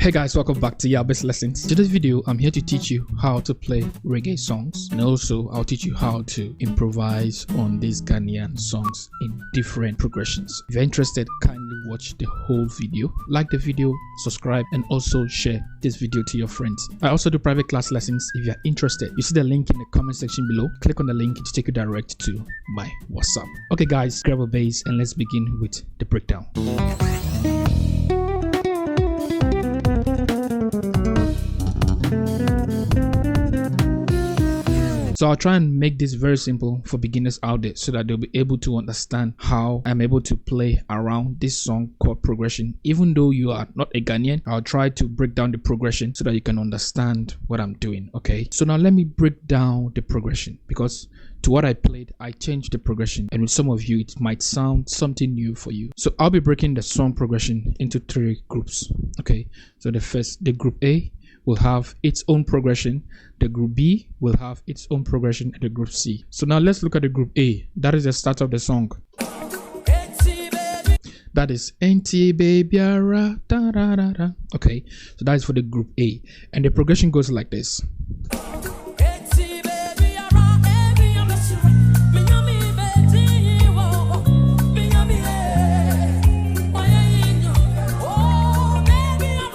Hey guys, welcome back to Basslines. In today's video, I'm here to teach you how to play reggae songs, and also I'll teach you how to improvise on these Ghanaian songs in different progressions. If you're interested, kindly watch the whole video, like the video, subscribe, and also share this video to your friends. I also do private class lessons. If you're interested, you see the link in the comment section below. Click on the link to take you direct to my WhatsApp. Okay guys, grab a bass and let's begin with the breakdown. So I'll try and make this very simple for beginners out there so that they'll be able to understand how I'm able to play around this song chord progression. Even though you are not a Ghanaian, I'll try to break down the progression so that you can understand what I'm doing. Okay, so now let me break down the progression, because to what I played, I changed the progression, and with some of you it might sound something new for you. So I'll be breaking the song progression into 3 groups. Okay, so the group A will have its own progression, the group B will have its own progression, and the group C. So now let's look at the group A. That is the start of the song. That is BEBIARA, da da da da. Okay, so that is for the group A, and the progression goes like this.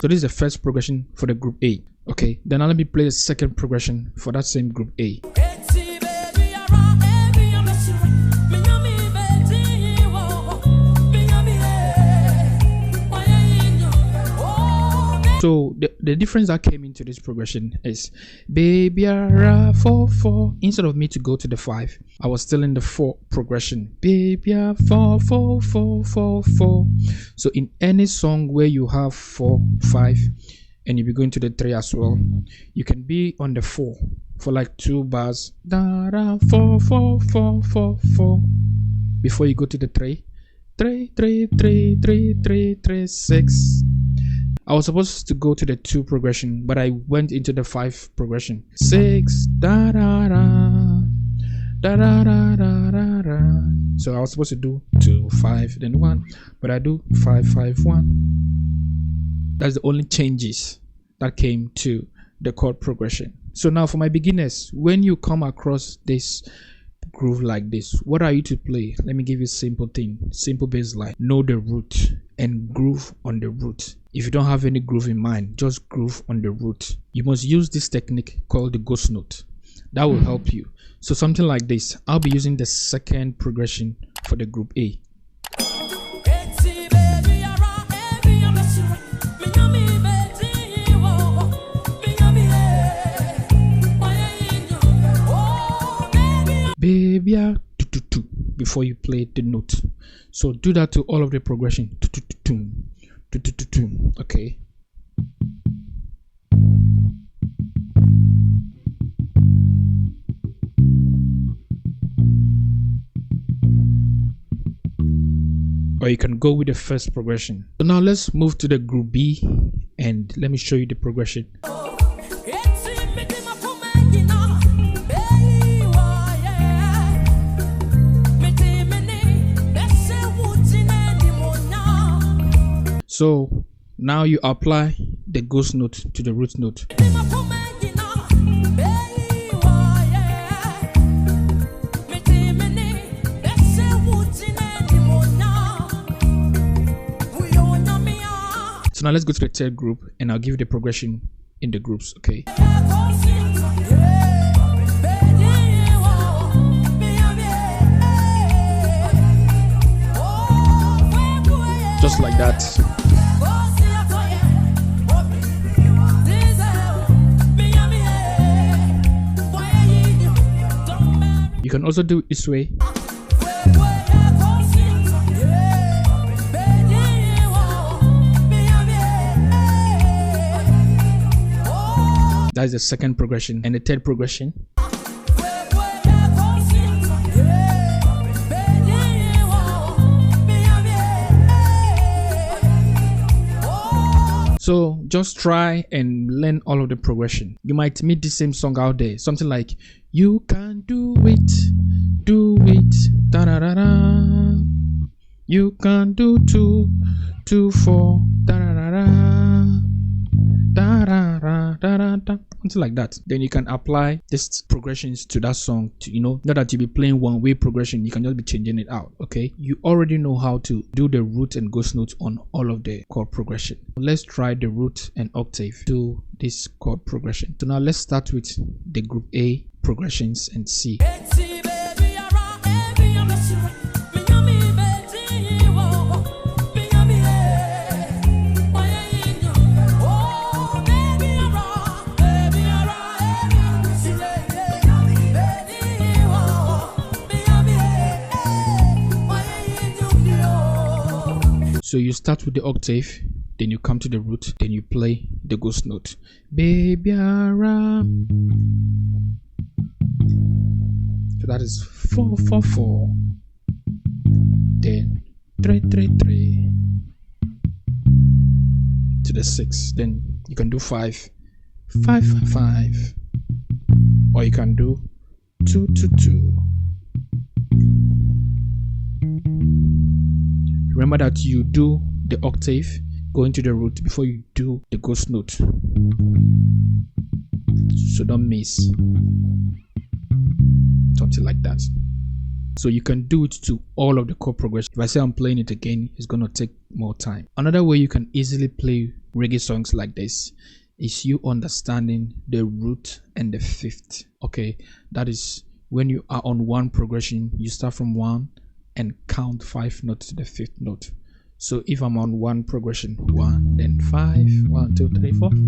So this is the first progression for the group A. Okay, then now let me play the second progression for that same group A. So the difference that came into this progression is BEBIARA 4/4. Instead of me to go to the 5, I was still in the 4 progression. BEBIARA 4/4/4/4/4. So in any song where you have 4, 5, and you be going to the 3 as well, you can be on the 4 for like 2 bars. Da da 4/4/4/4/4 before you go to the 3. 3 3 3 3 3 3 6. I was supposed to go to the 2 progression, but I went into the 5 progression. 6 da da da da da da da da da. So I was supposed to do 2 5 then 1, but I do 5 5 1. That's the only changes that came to the chord progression. So now for my beginners, when you come across this groove like this, what are you to play? Let me give you a simple thing, simple bass line. Know the root and groove on the root. If you don't have any groove in mind, just groove on the root. You must use this technique called the ghost note. That will help you. So something like this. I'll be using the second progression for the group A. BEBIARA before you play the note. So do that to all of the progression. Okay. Or you can go with the first progression. So now let's move to the group B and let me show you the progression. So now you apply the ghost note to the root note. So now let's go to the 3rd group and I'll give you the progression in the groups, okay? Just like that. You can also do it this way. That is the second progression, and the 3rd progression. So just try and learn all of the progression. You might meet the same song out there, something like you can do it, da da da da. You can do 2 2 4, da da da da. something like that. Then you can apply these progressions to that song to, not that you be playing one way progression, you can just be changing it out. Okay, you already know how to do the root and ghost notes on all of the chord progression. Let's try the root and octave to this chord progression. So now let's start with the group A progressions and see. So you start with the octave, then you come to the root, then you play the ghost note. BEBIARA. So that is 4 4 4. Then 3 3 3 to the 6. Then you can do 5 5 5, or you can do 2 2 2. Remember that you do the octave going to the root before you do the ghost note, so don't miss something like that. So you can do it to all of the chord progression. If I say I'm playing it again, it's going to take more time. Another way you can easily play reggae songs like this is you understanding the root and the fifth. Okay, that is when you are on one progression, you start from 1 and count 5 notes to the 5th note. So if I'm on one progression, 1, then 5, 1 2 3 4 5.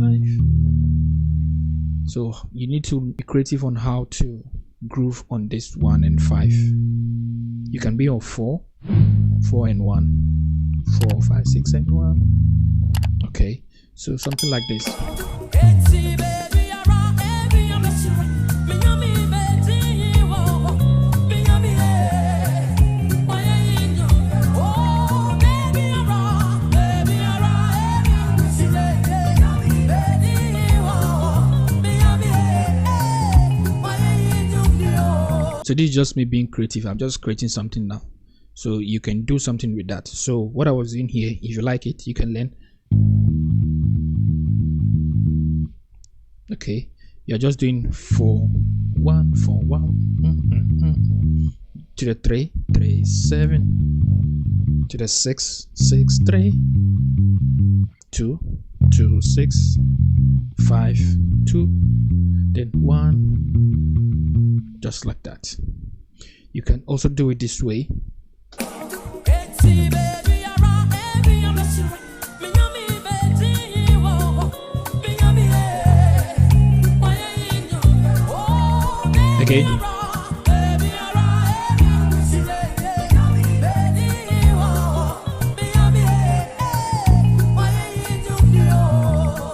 So you need to be creative on how to groove on this 1 and 5. You can be on 4 and 1, 4 5 6 and 1. Okay, so something like this. So this is just me being creative. I'm just creating something now, so you can do something with that. So what I was doing here, if you like it, you can learn. Okay, you're just doing 4 1 4 1 to the 3 3 7 to the 6 6 3 2 2 6 5 2, then 1, just like that. You can also do it this way. Okay.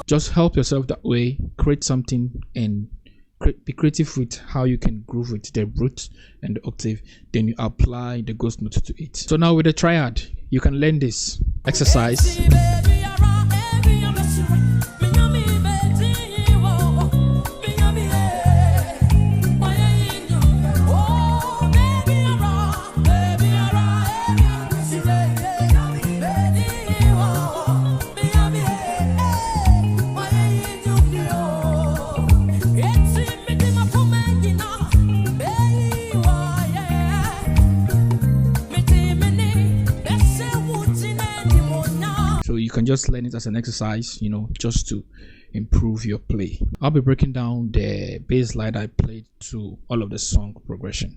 Just help yourself that way, create something and be creative with how you can groove with the root and the octave, then you apply the ghost note to it. So now with the triad, you can learn this exercise. You can just learn it as an exercise, just to improve your play. I'll be breaking down the bass line I played to all of the song progression.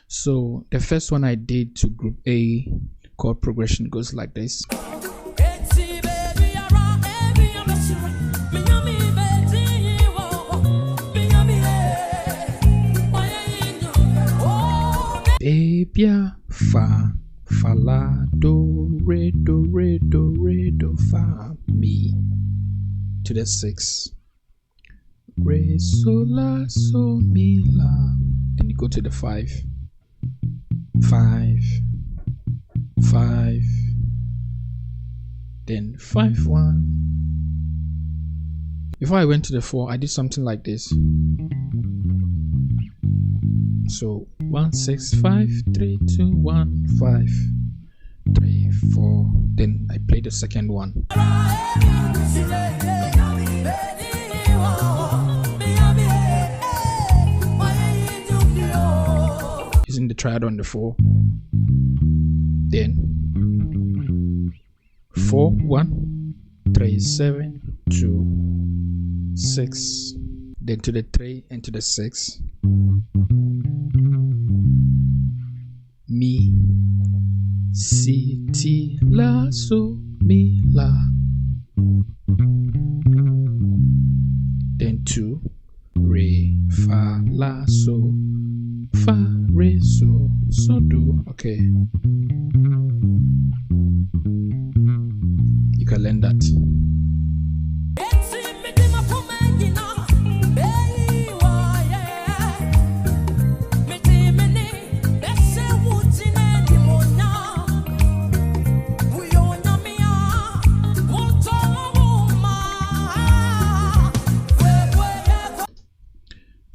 So the first one I did to group A chord progression goes like this. BEBIARA, fa, fa, la, do, re, do, re, do, re, do, fa, mi, to the 6. Re, so, la, so, mi, la. Then you go to the 5. 5, 5, then 5, 1. Before I went to the 4, I did something like this. So 1 6 5 3 2 1 5 3 4. Then I play the second one. Using the triad on the 4, then 4 1 3 7 2 6, then to the 3 and to the 6, mi si ti la so mi la, then 2 re fa la so fa re so so do. Okay, you can learn that.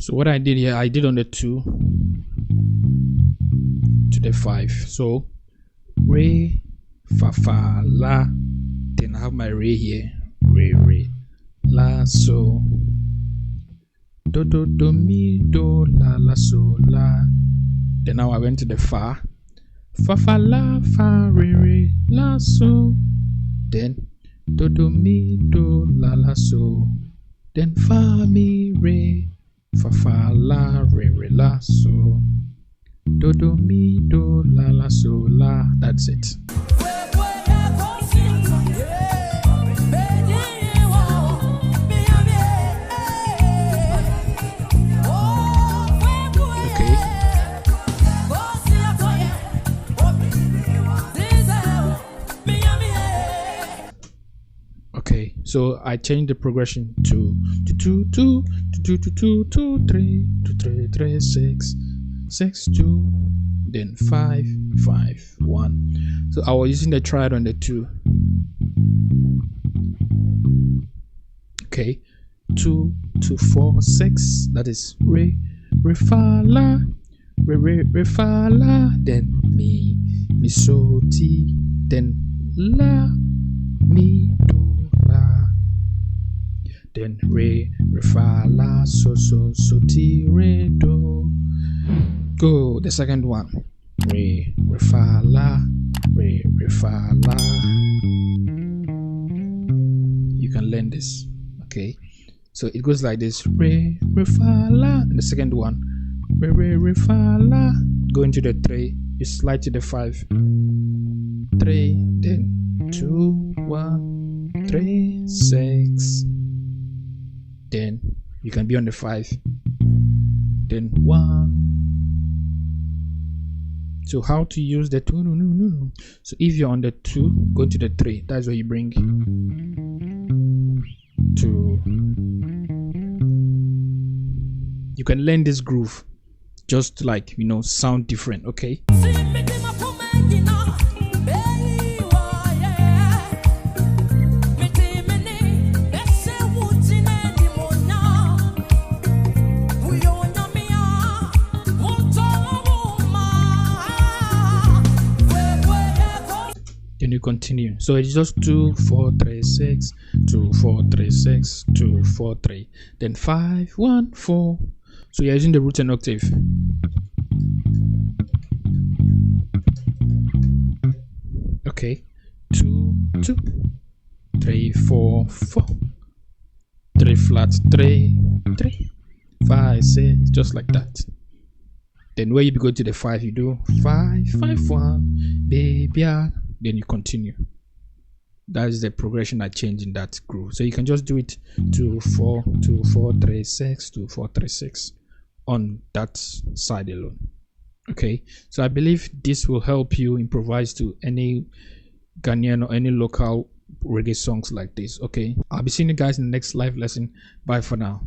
So what I did here, I did on the 2 to the 5. So re fa fa la, then I have my re here, re la so do do do mi do la la so la. Then now I went to the fa fa la fa re la so, then do do mi do la la so, then fa mi re fa la re la so, do do mi do la la so la. That's it. Okay, so I changed the progression to 2 2 2 2 2 2 3 2 3 3 6 6 2, then 5 5 1. So I was using the triad on the 2. Okay, 2 2 4 6. That is re fa la re fa la, then mi so ti, then la mi do, then re fa la so ti re do. Go the second one, re fa la re fa la. You can learn this. Okay, so it goes like this: re fa la, and the second one re fa la. Go into the 3, you slide to the 5, 3, then 2 1 3 6, then you can be on the 5, then 1. So how to use the 2? No. So if you're on the 2, go to the 3. That's where you bring 2. You can learn this groove, just like, you know, sound different. Okay. Then you continue. So it's just 2 4 3 6 2 4 3 6 2 4 3, then 5 1 4. So you're using the root and octave. Okay, 2 2 3 4 4 3 flat 3 3 5 6, just like that. Then where you go to the 5, you do 5 5 1 BEBIARA, then you continue. That is the progression I changed in that groove. So you can just do it 2 4 2 4 3 6 2 4 3 6 on that side alone. Okay, so I believe this will help you improvise to any Ghanaian or any local reggae songs like this. Okay, I'll be seeing you guys in the next live lesson. Bye for now.